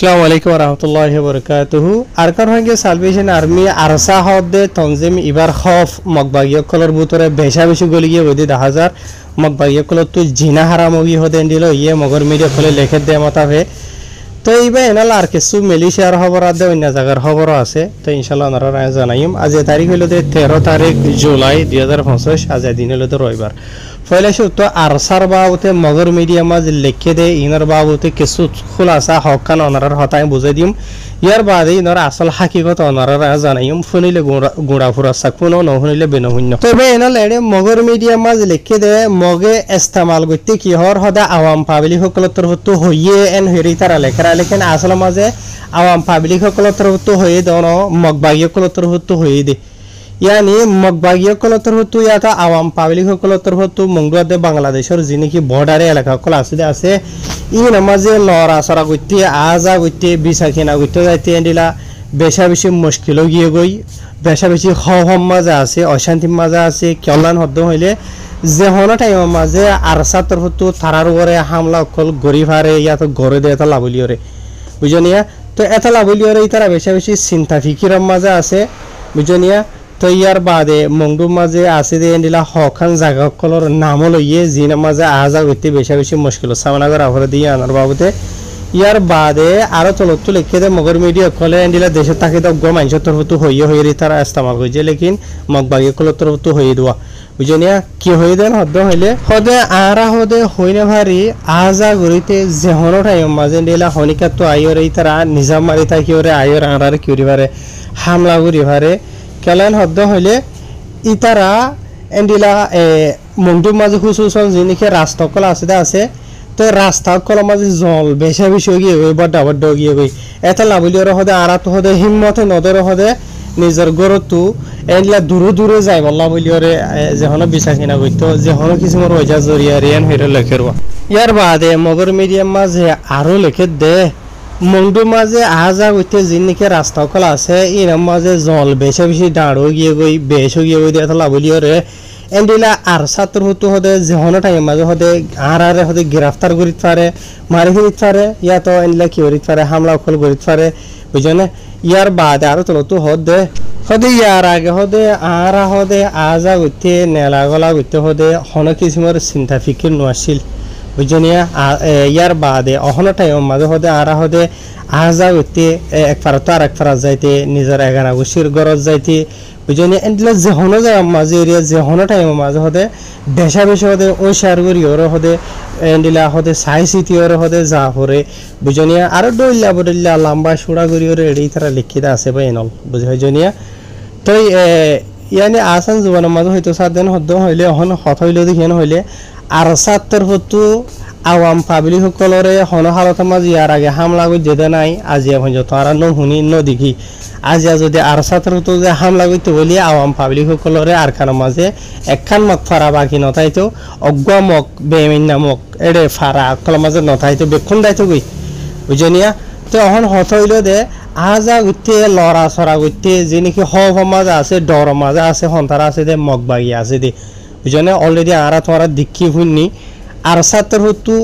Assalamu alaikum warahmatullahi wabarakatuh. Arkan hangi Salvation Army arsa hodde tanzim ibar khof makbagiya kolor butore besha beshi goliye wodi 10000 makbagiya kolor tu jina haramogi hode ndilo ye mogor media kole lekhe de matabe তো এইবা anal আর কিছু মিলিশিয়ার খবর আছে অন্য জায়গার খবরও আছে তো ইনশাআল্লাহ আপনারা জানাইম আজ তারিখ হলো 13 তারিখ জুলাই 2025 আজ দিন হলো রবিবার পয়লা সপ্তাহ আরসার বাবতে মগর মিডিয়া মাঝ লিখে দে ইনার বাবতে কিছু খুলাসা হকান অনারার হতায় বুঝাই দিম ইয়ার বাদে ইনার আসল হাকিকত অনারারা জানাইম ফুনিলে গুড়া ফুরা সাকুনো নহনিলে বেনহুন্য তবে এনাল এডে মগর মিডিয়া মাঝ লিখে দে মগে ইস্তেমাল করতে কি হর হদা আওয়াম পাবলিক সকলের তরফত হইয়ে এন হেরি তারা লেখা লেখেন আসল মাঝে আওয়াম পাবলিক সকলের তরফত হয়ে দন মগবাগী সকলের তরফত হয়ে দে यानी मगबागिया कलतरहतु याता आवाम पाब्लिक कलतरहतु मंगुआदे बांग्लादेशर जिनिकि बॉर्डारे एलाका कल আছে ই নামাজে লরা সরা গইতে আজা গইতে বিসাকিনা গইতে যাইতে এন্ডিলা বেশা বেশি মুশকিল গিয়ে গই বেশা বেশি হম মাঝে আছে অশান্তি মাঝে আছে কল্যাণ হদ্দ হইলে যে হন টাইম মাঝে আরসা তরফতু থারার উপরে হামলা কল গরিভারে ইয়াতো গরে দে এত লাভলিয়রে বুঝনিয়া তো এত লাভলিয়রে ইতারা বেশা বেশি চিন্তা ফিকির মাঝে আছে বুঝনিয়া তো ইয়ার বাদে মংডু মাঝে আছে দে এন্ডিলা হখান জায়গা কলর নাম লইয়ে জিনা মাঝে আজা গইতে বেশা বেশি মুশকিল সামনা করে আফরে দিয়ে আনার বাবুতে ইয়ার বাদে আরো তলত লিখে দে মগর মিডিয়া কলে এন্ডিলা দেশে থাকে তো গো মানুষের তরফতো হইয়ে হইয়ে তারা ইস্তেমাল কইছে লেকিন মগবাগী কলর তরফতো হইয়ে দেওয়া বুঝনিয়া কি হইয়ে দেন হদ্দ হইলে হদে আরা হদে হইনে ভারি আজা গরিতে যেহন টাইম মাঝে এন্ডিলা হনিকা তো আইয়র এই তারা নিজাম মারি থাকি ওরে আইয়র আরার কিউরি ভারে হামলা করি ভারে কেলেন হদ্দ হইলে ইতারা এন্ডিলা মংডুর মাঝে খুশুসন জিনিকে রাস্তাকল আছে তো রাস্তাকল মাঝে জল বেশা বেশি গিয়ে গই বড় বড় গিয়ে গই এত লাভলিয়র হদে আরাত হদে হিম্মতে নদর হদে নিজের গরতু এন্ডিলা দূরে দূরে যায় বল্লা বলিয়রে যেহন বিসাকিনা গইতো যেহন কিসমর ওজা জরিয়া রিয়ান হইরে লেখেরবা ইয়ার বাদে মগর মিডিয়াম মাঝে আরো লেখে দে মংডু মাঝে আজা গইতে জিনিকে রাস্তা কল আছে ইনাম মাঝে জল বেশি বেশি দাঁড়ো গিয়ে গই বেশ গিয়ে গই এত লাভলিয়রে এন্ডিলা আর ছাত্র হতো হদে যেহন টাইম মাঝে হদে আরে হদে গ্রেফতার করিত পারে মারি ফিরিত পারে ইয়া তো এন্ডিলা কি করিত পারে হামলা কল করিত পারে বুঝনে ইয়ার বাদে আরো তলতো হদে ইয়ার আগে হদে আরা হদে আজা গইতে নেলা গলা গইতে হদে হন কিসমর চিন্তা ফিকির নছিল বুঝনিয়া ইয়ার বাদে অহন টাইম মাঝে হদে আরা হদে আজা গইতে এক ফারাত আর এক ফারাত যাইতে নিজের এগানা গুছির গরজ যাইতে বুঝনিয়া এন্ডিলা যেহন যায় মাঝে এরিয়া যেহন টাইম মাঝে হদে বেশা বেশি হদে ওই শেয়ার করি ওর হদে এন্ডিলা হদে সাই সিটি ওর হদে যা হরে বুঝনিয়া আর ডইলা বডইলা লম্বা সুড়া করি ওর এডি তারা লিখিত আছে বা এনল বুঝনিয়া তো ইয়ানি আসান জীবনের মাঝে হয়তো সাদেন হদ্দ হইলে অহন হত হইলে দেখিয়ান হইলে আর ছাত্র হতো আওয়াম পাবলিক সকলরে হন হালত মাঝে ইয়ার আগে হামলা করে যেতে নাই আজিয়া পর্যন্ত আর নুনি নদীকি আজিয়া যদি আর ছাত্র হতো যে হামলা করতে বলি আওয়াম পাবলিক সকলরে আর খান মাঝে একখান মক ফারা বাকি নথাইতো অজ্ঞা মক বেমিন নামক এড়ে ফারা কল মাঝে নথাইতো বেক্ষণ দাইতো গই বুঝনিয়া তো অহন হত হইল দে আজা গইতে লড়া ছড়া গইতে যেনিকি হব মাঝে আছে ডর মাঝে আছে হন্তারা আছে দে মগবাগি আছে দে বুঝনে অলরেডি আরা তোমারা দিকি শুনি আর ছাত্র হতো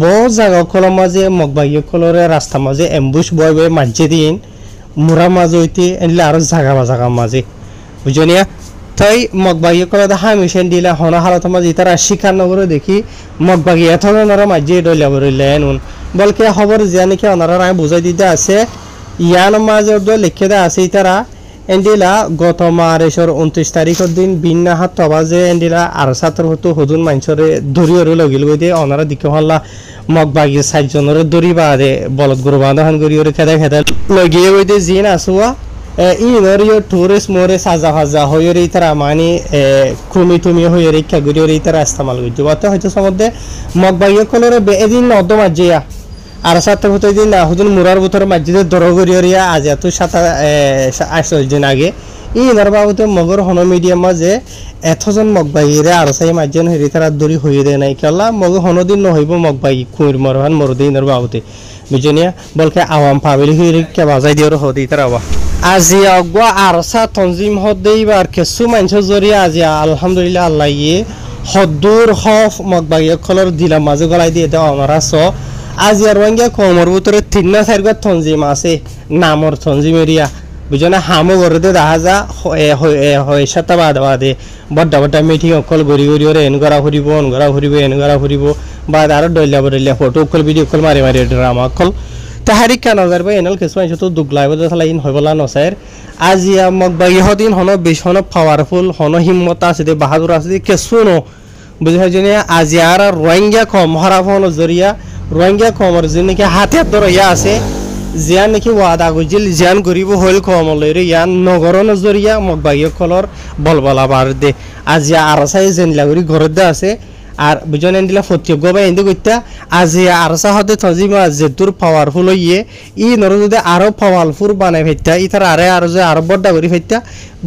বহু জায়গা কলম মাঝে মগবাগী কলরে রাস্তা মাঝে এম্বুশ বয় বয় মাঝে দিন মুরা মাঝে হইতে এনলে আরো জায়গা মাঝে বুঝনিয়া তাই মগবাগী কলরে হামিশন দিলে হন হালত মাঝে তারা শিকার নগরে দেখি মগবাগী এত ওনারা মাঝে ডইলা বরিলে নুন বলকে খবর জানিকে ওনারা আমি বুঝাই দিতে আছে ইয়ান মাঝে লিখে দেওয়া আছে তারা এন্ডিলা গত মার্চের 29 তারিখের দিন বিন্না হাত তবাজে এন্ডিলা আর ছাত্র হতো হদুন মানুষরে দড়িয়রে লগিল গইতে ওনারা দিকে হল্লা মগবাগী 7 জনের দড়ি বাদে বলদ গরু বাঁধান করিয়রে খেদা লগিয়ে গইতে জিন আসুয়া ইনর ইয়ো টুরিস্ট মোরে সাজা ফাজা হইরে তারা মানে তুমি হইরে কা গরিয়রে তারা ইস্তেমাল কইতে বাতে হয়তো সমধ্যে মগবাগী কলরে বেদিন নদম আজিয়া আর ছাত্র হতো দিন হুদুন মুরার ভিতরে মসজিদে দরগরিয়া আজ এত 28 দিন আগে ইনার বাবুতে মগর হন মিডিয়াম মাঝে এতজন মগবাগিরে আর সাই মাঝজন হেরি তারা দড়ি হইয়ে দেয় নাই কেলা মগর হনদিন নহইব মগবাগি কুমির মরহান মরদে ইনার বাবুতে বুঝনিয়া বলকে আওয়াম পাবলি হইরে কে বাজাই দিওর হদি তারা বা আজি অগwa আরসা তনজিম হদেইবার কিছু মানুষ জরিয়া আজি আলহামদুলিল্লাহ আল্লাহ ইয়ে হদ্দুর হফ মগবাগি কলর দিলা মাঝে গলাই দিয়ে দাও আমারা স আজি আর রোহিঙ্গা কমর ভিতরে 3-4 তঞ্জিম আছে নামর তঞ্জিম এরিয়া বুঝনে হামো গরদে দেখা যা হয় সাতা বাদে বড্ডা বড্ডা মিটিং অকল গড়ি গড়ি ওরে এন করা ফুরিব অন করা ফুরিব এন করা ফুরিব বা আরো ডইলা ফটো অকল ভিডিও অকল মারি মারি ড্রামা অকল তাহারিক কান হাজার বা এনল কিছু তো দুগলাই বদে চালাইন হইবলা নসাইর আজিয়া মগবাগি হদিন হন বেশ হন পাওয়ারফুল হন হিম্মত আছে দে বাহাদুর আছে দে কেসুনো বুঝে জনে আজিয়ার রোহিঙ্গা কম হরাফন জরিয়া রোহিঙ্গা কমর যিনিকে হাতে ধরিয়া আছে জিয়ান নাকি ওয়াদা গজিল জিয়ান গরিব হইল কমলের ইয়ান নগরন জরিয়া মগবাগি কলর বলবলা বার দে আজিয়া আরসাই জেনলাগুড়ি ঘরত আছে আর বুঝন এন্ডিলা ফতিয়ব গবা এন্দি কইতা আজিয়া আরসা হদে তজিমা জেতুর পাওয়ারফুল ইয়ে ই নর যদি আরো পাওয়ারফুল বানাই ফেতা ইতার আরো যে আরো বড়টা করি ফেতা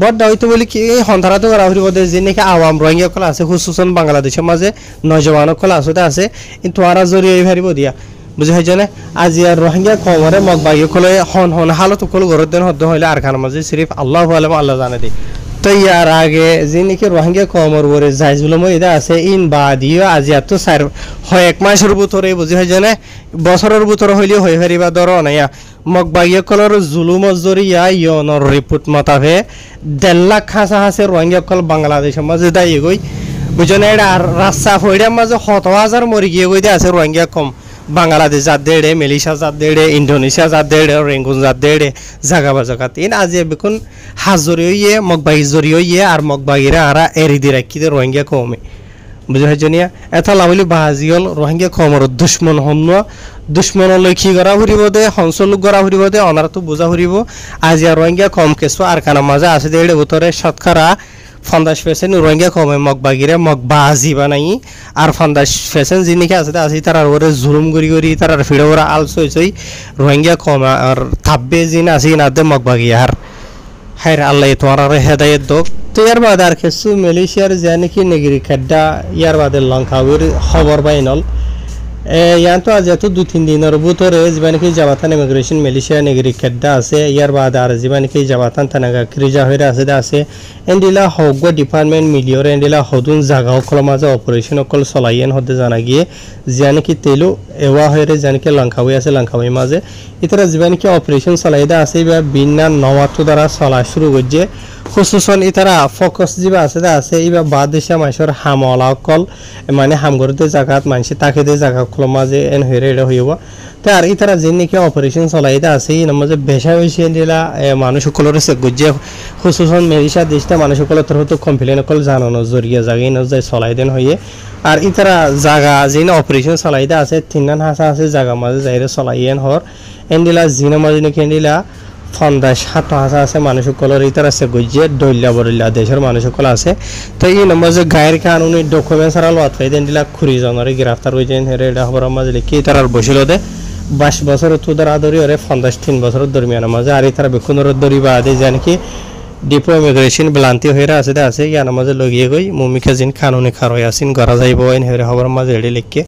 বড়টা হইতো বলি কি এই হন্ধারাতো করা হইব দে যে নাকি আওয়াম রোহিঙ্গা কল আছে খুসুসন বাংলাদেশের মাঝে নজওয়ান কল আছে কিন্তু আরা জরিয়ে ফারিব দিয়া বুঝে হয় জানে আজি আর রোহিঙ্গা কমরে মগবাগি কলে হন হালত কল ঘর দেন হদ হইলে আর খান মাঝে সিরিফ আল্লাহু আলাম আল্লাহ জানে দি তো ইয়ার আগে যে নাকি রোহিঙ্গা কমর বরে জাইজুলম এটা আছে ইন বাদিও আজি এত সার হয় এক মাসের ভিতরে বুঝে হয় জানে বছরের ভিতরে হইলে হয়ে ফারিবা দর নাইয়া মগবাগি কলর জুলুম জরিয়া ইয়নর রিপোর্ট মতাবে 1.5 লাখ খাসা আছে রোহিঙ্গা কল বাংলাদেশের মাঝে দাই গই বুঝনে এটা রাস্তা ফইড়ার মাঝে 100,000 মরি গিয়ে গই আছে রোহিঙ্গা কম বাংলাদেশ জাত দেড়ে মালয়েশিয়া জাত দেড়ে ইন্দোনেশিয়া জাত দেড়ে রেঙ্গুন জাত দেড়ে জাগা বাজাকাত ইন আজি বেকুন হাজরিয়ে মগবাগি জরিয়ে আর মগবাগিরা আরা এরি দি রাখি দে রোহিঙ্গা কমে বুঝে হজনিয়া এথা লাভলি বাজিল রোহিঙ্গা কমর দুশ্মন হন্ন দুশ্মন লক্ষী করা ফুরিব দে হংসলুক করা ফুরিব দে অনার তো বোঝা ফুরিব আজি আর রোহিঙ্গা কম কেসো আর কানা মাঝে আছে দেড়ে উত্তরে শতকরা 50% রোহিঙ্গা কমে মগবাগিরে মগবাজি বানাই আর 50% যিনিকে আছে আছে তার ওরে জুলুম করি তার ফিড়ে ওরা আলসই রোহিঙ্গা কম আর থাব্বে জিন আছে না দে মগবাগি আর হায়র আল্লাহ তোমার হেদায়েত দোক তো ইয়ার বাদে আর কিছু মালয়েশিয়ার যে নাকি নেগরি খাড্ডা ইয়ার বাদে লঙ্কাউর খবর বাইনল ইয়ান তো আজ এত 2-3 দিনের ভিতরে যে নাকি জাবাতান ইমিগ্রেশন মালয়েশিয়া নেগরি খাড্ডা আছে ইয়ার বাদে আর যে নাকি জাবাতান তানাগা ক্রিজা হইরা আছে এন্ডিলা হগো ডিপার্টমেন্ট মিলিয়র এন্ডিলা হদুন জায়গা অকল মাঝে অপারেশন অকল চলাইয়েন হতে জানা গিয়ে যে নাকি তেলো এওয়া হইরে যে নাকি লঙ্কাউই আছে লঙ্কাউই মাঝে ইতারা যে নাকি অপারেশন চলাইদা আছে বা বিনা নওয়াত দ্বারা চলা শুরু করছে খুসুসন ইতারা ফোকাস যিবা আছে ইবা বাদেশা মাইসর হামলা অকল মানে হামগরতে জায়গাত মানসি তাকে দে জায়গা অকল মাঝে এন হইরে এটা হইব তার ইতারা যে নাকি অপারেশন চলাইদা আছে এই নামাজে বেশা বেশি দিলা মানুষ সকলের সে গুজে খুসুসন মেরিশা দেশটা মানুষ সকলের তরফ তো কমপ্লেন অকল জানানো জরিয়া জায়গায় না যায় চলাই দেন হইয়ে আর ইতারা জায়গা যে না অপারেশন চলাইদা আছে 3 হাসা আছে জায়গা মাঝে যাইরে চলাইয়েন হর এন্ডিলা জিনা মাঝে নাকি এন্ডিলা 50-60 আছে মানুষ সকলের ইতার আছে গুজে ডইলা বড়িলা দেশের মানুষ সকল আছে তো এই নামাজে গায়ের কানুনি ডকুমেন্টস আর লওয়াত পাই দেন দিলা খুরি জনরে গ্রেফতার হইছেন হেরে এটা খবর মাঝে লিখি তার বসিল দে 22 বছর তুদার আদরি ওরে 53 বছর দরমিয়ান মাঝে আর ইতার বেকুনর দরিবা আদে জানি কি ডিপো ইমিগ্রেশন ব্লান্তি হইরা আছে ইয়ার মাঝে লগিয়ে গই মুমিকা জিন কানুনি খারয় আসিন গরা যাইব এন হেরে খবর মাঝে লিখকে